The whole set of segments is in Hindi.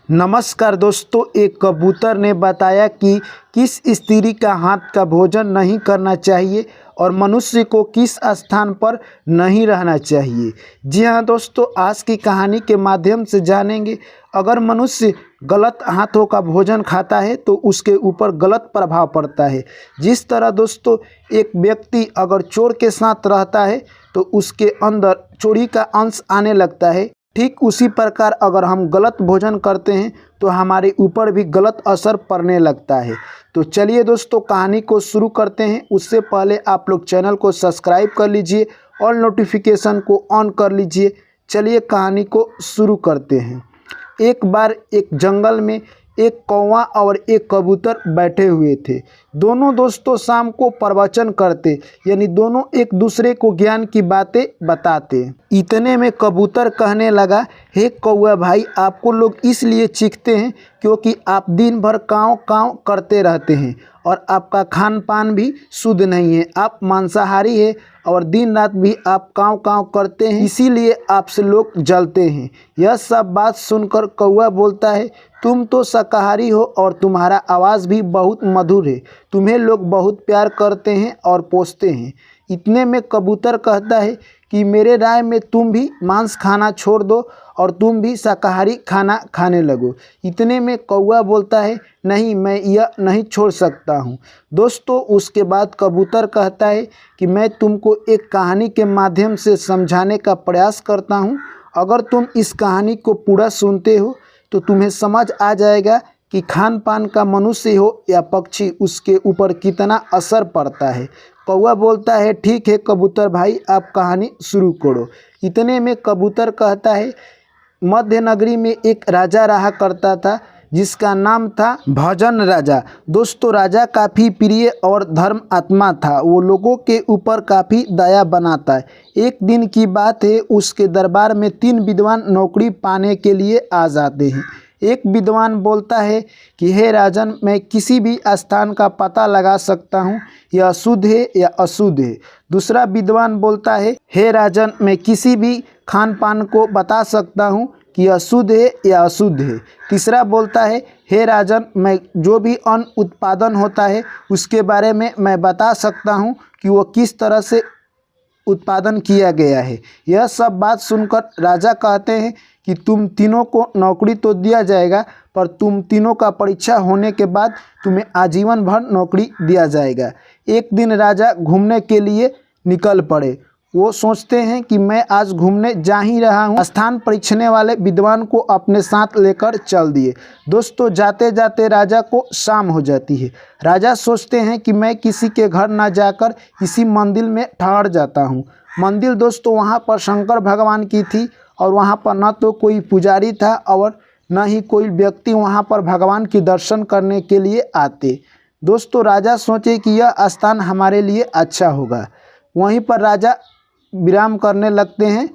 नमस्कार दोस्तों, एक कबूतर ने बताया कि किस स्त्री का हाथ का भोजन नहीं करना चाहिए और मनुष्य को किस स्थान पर नहीं रहना चाहिए। जी हाँ दोस्तों, आज की कहानी के माध्यम से जानेंगे अगर मनुष्य गलत हाथों का भोजन खाता है तो उसके ऊपर गलत प्रभाव पड़ता है। जिस तरह दोस्तों एक व्यक्ति अगर चोर के साथ रहता है तो उसके अंदर चोरी का अंश आने लगता है, ठीक उसी प्रकार अगर हम गलत भोजन करते हैं तो हमारे ऊपर भी गलत असर पड़ने लगता है। तो चलिए दोस्तों कहानी को शुरू करते हैं। उससे पहले आप लोग चैनल को सब्सक्राइब कर लीजिए और नोटिफिकेशन को ऑन कर लीजिए। चलिए कहानी को शुरू करते हैं। एक बार एक जंगल में एक कौवा और एक कबूतर बैठे हुए थे। दोनों दोस्तों शाम को प्रवचन करते, यानी दोनों एक दूसरे को ज्ञान की बातें बताते। इतने में कबूतर कहने लगा, हे कौवा भाई, आपको लोग इसलिए चीखते हैं क्योंकि आप दिन भर काँव काँव करते रहते हैं और आपका खान पान भी शुद्ध नहीं है। आप मांसाहारी है और दिन रात भी आप काँव काँव करते हैं, इसीलिए आपसे लोग जलते हैं। यह सब बात सुनकर कौवा बोलता है, तुम तो शाकाहारी हो और तुम्हारा आवाज़ भी बहुत मधुर है। तुम्हें लोग बहुत प्यार करते हैं और पोसते हैं। इतने में कबूतर कहता है कि मेरे राय में तुम भी मांस खाना छोड़ दो और तुम भी शाकाहारी खाना खाने लगो। इतने में कौवा बोलता है, नहीं, मैं यह नहीं छोड़ सकता हूँ। दोस्तों उसके बाद कबूतर कहता है कि मैं तुमको एक कहानी के माध्यम से समझाने का प्रयास करता हूँ। अगर तुम इस कहानी को पूरा सुनते हो तो तुम्हें समझ आ जाएगा कि खान पान का मनुष्य हो या पक्षी, उसके ऊपर कितना असर पड़ता है। कौवा बोलता है, ठीक है कबूतर भाई, आप कहानी शुरू करो। इतने में कबूतर कहता है, मध्य नगरी में एक राजा रहा करता था जिसका नाम था भजन राजा। दोस्तों राजा काफ़ी प्रिय और धर्म आत्मा था। वो लोगों के ऊपर काफ़ी दया बनाता है। एक दिन की बात है, उसके दरबार में 3 विद्वान नौकरी पाने के लिए आ जाते हैं। एक विद्वान बोलता है कि हे राजन, मैं किसी भी स्थान का पता लगा सकता हूँ, यह शुद्ध है या अशुद्ध है। दूसरा विद्वान बोलता है, हे राजन, मैं किसी भी खान पान को बता सकता हूँ कि यह शुद्ध है या अशुद्ध है। तीसरा बोलता है, हे राजन, मैं जो भी अन्न उत्पादन होता है उसके बारे में मैं बता सकता हूँ कि वो किस तरह से उत्पादन किया गया है। यह सब बात सुनकर राजा कहते हैं कि तुम तीनों को नौकरी तो दिया जाएगा, पर तुम तीनों का परीक्षा होने के बाद तुम्हें आजीवन भर नौकरी दिया जाएगा। एक दिन राजा घूमने के लिए निकल पड़े। वो सोचते हैं कि मैं आज घूमने जा ही रहा हूँ। स्थान परीक्षने वाले विद्वान को अपने साथ लेकर चल दिए। दोस्तों जाते जाते राजा को शाम हो जाती है। राजा सोचते हैं कि मैं किसी के घर ना जाकर इसी मंदिर में ठहर जाता हूँ। मंदिर दोस्तों वहाँ पर शंकर भगवान की थी और वहाँ पर न तो कोई पुजारी था और न ही कोई व्यक्ति वहाँ पर भगवान की दर्शन करने के लिए आते। दोस्तों राजा सोचे कि यह स्थान हमारे लिए अच्छा होगा। वहीं पर राजा विराम करने लगते हैं।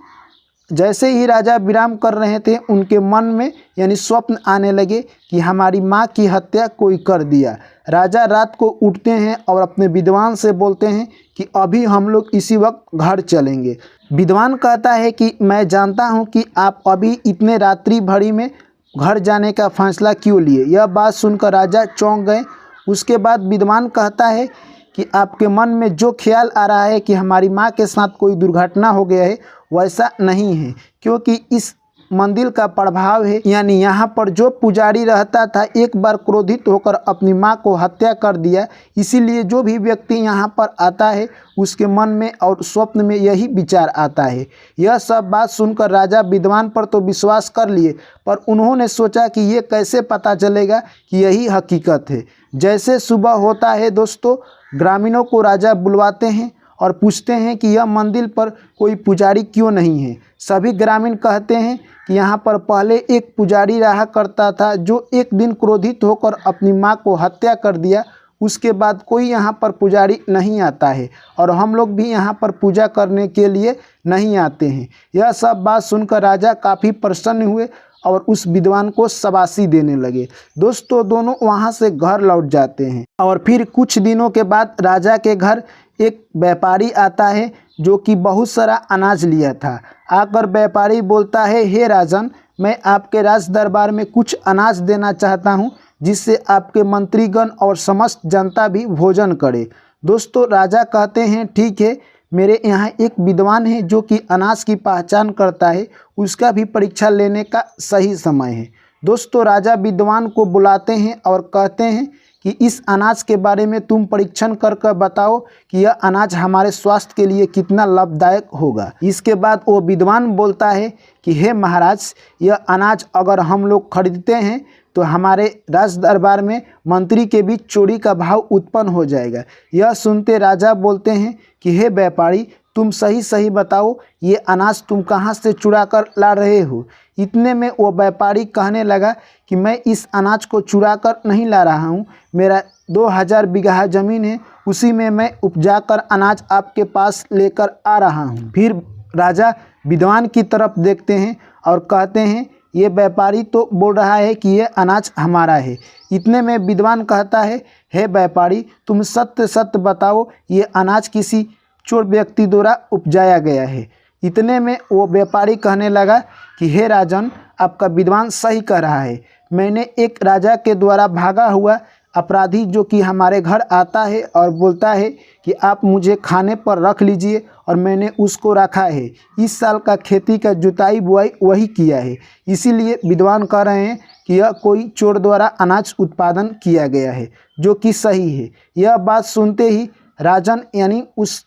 जैसे ही राजा विराम कर रहे थे, उनके मन में यानी स्वप्न आने लगे कि हमारी माँ की हत्या कोई कर दिया। राजा रात को उठते हैं और अपने विद्वान से बोलते हैं कि अभी हम लोग इसी वक्त घर चलेंगे। विद्वान कहता है कि मैं जानता हूँ कि आप अभी इतने रात्रि भरी में घर जाने का फैसला क्यों लिए। यह बात सुनकर राजा चौंक गए। उसके बाद विद्वान कहता है कि आपके मन में जो ख्याल आ रहा है कि हमारी माँ के साथ कोई दुर्घटना हो गया है, वैसा नहीं है, क्योंकि इस मंदिर का प्रभाव है, यानी यहाँ पर जो पुजारी रहता था एक बार क्रोधित होकर अपनी माँ को हत्या कर दिया। इसीलिए जो भी व्यक्ति यहाँ पर आता है उसके मन में और स्वप्न में यही विचार आता है। यह सब बात सुनकर राजा विद्वान पर तो विश्वास कर लिए, पर उन्होंने सोचा कि ये कैसे पता चलेगा कि यही हकीकत है। जैसे सुबह होता है दोस्तों, ग्रामीणों को राजा बुलवाते हैं और पूछते हैं कि यह मंदिर पर कोई पुजारी क्यों नहीं है। सभी ग्रामीण कहते हैं कि यहाँ पर पहले एक पुजारी रहा करता था जो एक दिन क्रोधित होकर अपनी माँ को हत्या कर दिया। उसके बाद कोई यहाँ पर पुजारी नहीं आता है और हम लोग भी यहाँ पर पूजा करने के लिए नहीं आते हैं। यह सब बात सुनकर राजा काफ़ी प्रसन्न हुए और उस विद्वान को शाबाशी देने लगे। दोस्तों दोनों वहाँ से घर लौट जाते हैं और फिर कुछ दिनों के बाद राजा के घर एक व्यापारी आता है जो कि बहुत सारा अनाज लिया था। आकर व्यापारी बोलता है, हे राजन, मैं आपके राज दरबार में कुछ अनाज देना चाहता हूँ, जिससे आपके मंत्रीगण और समस्त जनता भी भोजन करे। दोस्तों, राजा कहते हैं ठीक है, मेरे यहाँ एक विद्वान है जो कि अनाज की पहचान करता है, उसका भी परीक्षा लेने का सही समय है। दोस्तों, राजा विद्वान को बुलाते हैं और कहते हैं कि इस अनाज के बारे में तुम परीक्षण कर बताओ कि यह अनाज हमारे स्वास्थ्य के लिए कितना लाभदायक होगा। इसके बाद वो विद्वान बोलता है कि हे महाराज, यह अनाज अगर हम लोग खरीदते हैं तो हमारे राज दरबार में मंत्री के बीच चोरी का भाव उत्पन्न हो जाएगा। यह सुनते राजा बोलते हैं कि हे व्यापारी, तुम सही सही बताओ, ये अनाज तुम कहाँ से चुरा कर ला रहे हो। इतने में वो व्यापारी कहने लगा कि मैं इस अनाज को चुरा कर नहीं ला रहा हूँ, मेरा 2000 बीघा ज़मीन है, उसी में मैं उपजा कर अनाज आपके पास लेकर आ रहा हूँ। फिर राजा विद्वान की तरफ देखते हैं और कहते हैं ये व्यापारी तो बोल रहा है कि ये अनाज हमारा है। इतने में विद्वान कहता है, हे व्यापारी, तुम सत्य सत्य बताओ, ये अनाज किसी चोर व्यक्ति द्वारा उपजाया गया है। इतने में वो व्यापारी कहने लगा कि हे राजन, आपका विद्वान सही कह रहा है। मैंने एक राजा के द्वारा भागा हुआ अपराधी जो कि हमारे घर आता है और बोलता है कि आप मुझे खाने पर रख लीजिए, और मैंने उसको रखा है। इस साल का खेती का जुताई बुआई वही किया है। इसीलिए विद्वान कह रहे हैं कि यह कोई चोर द्वारा अनाज उत्पादन किया गया है, जो कि सही है। यह बात सुनते ही राजन यानी उस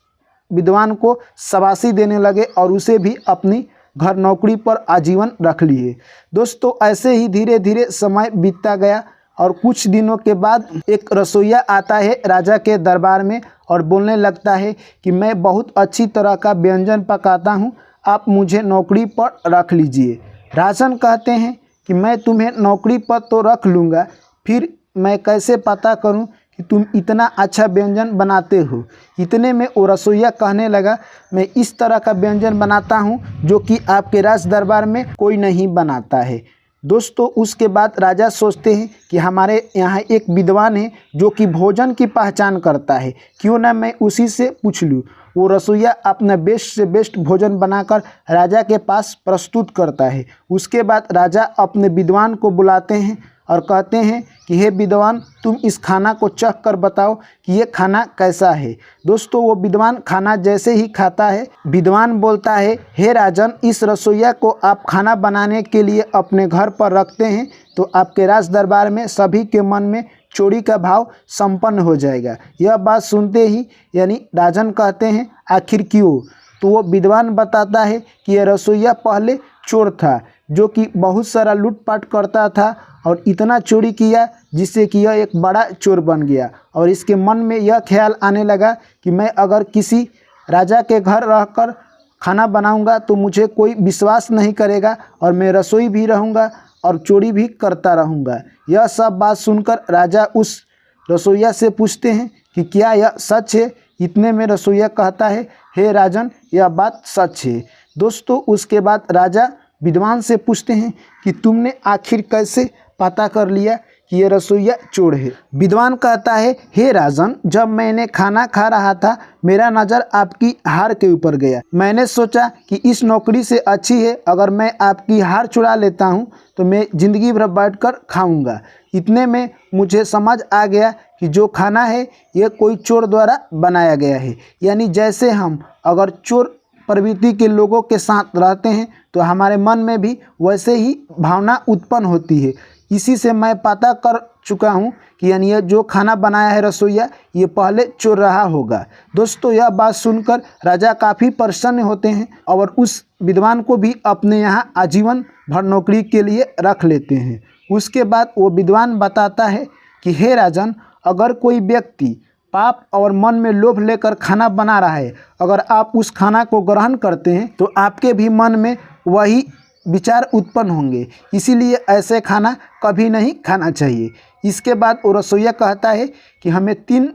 विद्वान को शाबाशी देने लगे और उसे भी अपनी घर नौकरी पर आजीवन रख लिए। दोस्तों, ऐसे ही धीरे धीरे समय बीतता गया और कुछ दिनों के बाद एक रसोइया आता है राजा के दरबार में और बोलने लगता है कि मैं बहुत अच्छी तरह का व्यंजन पकाता हूँ, आप मुझे नौकरी पर रख लीजिए। राजन कहते हैं कि मैं तुम्हें नौकरी पर तो रख लूँगा, फिर मैं कैसे पता करूँ कि तुम इतना अच्छा व्यंजन बनाते हो। इतने में वो रसोइया कहने लगा, मैं इस तरह का व्यंजन बनाता हूँ जो कि आपके राज दरबार में कोई नहीं बनाता है। दोस्तों, उसके बाद राजा सोचते हैं कि हमारे यहाँ एक विद्वान है जो कि भोजन की पहचान करता है, क्यों ना मैं उसी से पूछ लूँ। वो रसोइया अपना बेस्ट से बेस्ट भोजन बनाकर राजा के पास प्रस्तुत करता है। उसके बाद राजा अपने विद्वान को बुलाते हैं और कहते हैं कि हे विद्वान, तुम इस खाना को चख कर बताओ कि ये खाना कैसा है। दोस्तों, वो विद्वान खाना जैसे ही खाता है, विद्वान बोलता है, हे राजन, इस रसोइया को आप खाना बनाने के लिए अपने घर पर रखते हैं तो आपके राज दरबार में सभी के मन में चोरी का भाव संपन्न हो जाएगा। यह बात सुनते ही यानी राजन कहते हैं, आखिर क्यों? तो वो विद्वान बताता है कि यह रसोइया पहले चोर था, जो कि बहुत सारा लूटपाट करता था और इतना चोरी किया जिससे कि यह एक बड़ा चोर बन गया। और इसके मन में यह ख्याल आने लगा कि मैं अगर किसी राजा के घर रहकर खाना बनाऊंगा तो मुझे कोई विश्वास नहीं करेगा और मैं रसोई भी रहूंगा और चोरी भी करता रहूंगा। यह सब बात सुनकर राजा उस रसोइया से पूछते हैं कि क्या यह सच है। इतने में रसोइया कहता है, हे राजन, यह बात सच है। दोस्तों, उसके बाद राजा विद्वान से पूछते हैं कि तुमने आखिर कैसे पता कर लिया कि ये रसोइया चोर है। विद्वान कहता है, हे राजन, जब मैंने खाना खा रहा था मेरा नज़र आपकी हार के ऊपर गया। मैंने सोचा कि इस नौकरी से अच्छी है अगर मैं आपकी हार चुरा लेता हूँ तो मैं ज़िंदगी भर बैठकर खाऊंगा। इतने में मुझे समझ आ गया कि जो खाना है ये कोई चोर द्वारा बनाया गया है। यानी जैसे हम अगर चोर प्रवृत्ति के लोगों के साथ रहते हैं तो हमारे मन में भी वैसे ही भावना उत्पन्न होती है। इसी से मैं पता कर चुका हूँ कि यानी ये जो खाना बनाया है रसोइया, ये पहले चोर रहा होगा। दोस्तों, यह बात सुनकर राजा काफ़ी प्रसन्न होते हैं और उस विद्वान को भी अपने यहाँ आजीवन भर नौकरी के लिए रख लेते हैं। उसके बाद वो विद्वान बताता है कि हे राजन, अगर कोई व्यक्ति पाप और मन में लोभ लेकर खाना बना रहा है, अगर आप उस खाना को ग्रहण करते हैं तो आपके भी मन में वही विचार उत्पन्न होंगे। इसीलिए ऐसे खाना कभी नहीं खाना चाहिए। इसके बाद वो रसोइया कहता है कि हमें 3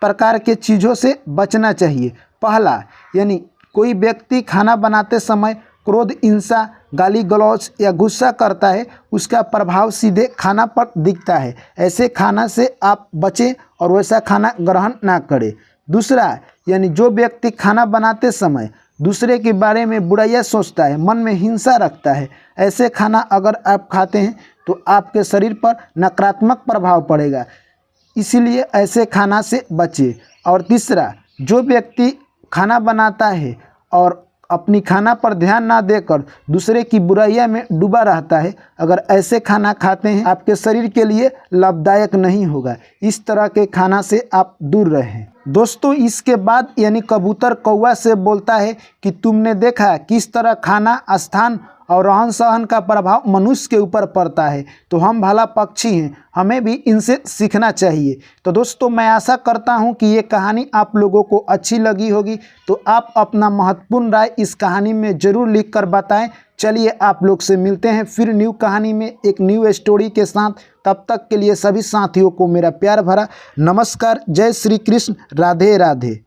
प्रकार के चीज़ों से बचना चाहिए। पहला, यानी कोई व्यक्ति खाना बनाते समय क्रोध, हिंसा, गाली गलौज या गुस्सा करता है, उसका प्रभाव सीधे खाना पर दिखता है। ऐसे खाना से आप बचें और वैसा खाना ग्रहण ना करें। दूसरा, यानी जो व्यक्ति खाना बनाते समय दूसरे के बारे में बुराइयां सोचता है, मन में हिंसा रखता है, ऐसे खाना अगर आप खाते हैं तो आपके शरीर पर नकारात्मक प्रभाव पड़ेगा। इसीलिए ऐसे खाना से बचें। और तीसरा, जो व्यक्ति खाना बनाता है और अपनी खाना पर ध्यान ना देकर दूसरे की बुराइयां में डूबा रहता है, अगर ऐसे खाना खाते हैं आपके शरीर के लिए लाभदायक नहीं होगा। इस तरह के खाना से आप दूर रहें। दोस्तों, इसके बाद यानी कबूतर कौवा से बोलता है कि तुमने देखा किस तरह खाना, स्थान और रहन सहन का प्रभाव मनुष्य के ऊपर पड़ता है, तो हम भला पक्षी हैं, हमें भी इनसे सीखना चाहिए। तो दोस्तों, मैं आशा करता हूं कि ये कहानी आप लोगों को अच्छी लगी होगी। तो आप अपना महत्वपूर्ण राय इस कहानी में ज़रूर लिख कर बताएं। चलिए, आप लोग से मिलते हैं फिर न्यू कहानी में, एक न्यू स्टोरी के साथ। तब तक के लिए सभी साथियों को मेरा प्यार भरा नमस्कार। जय श्री कृष्ण। राधे राधे।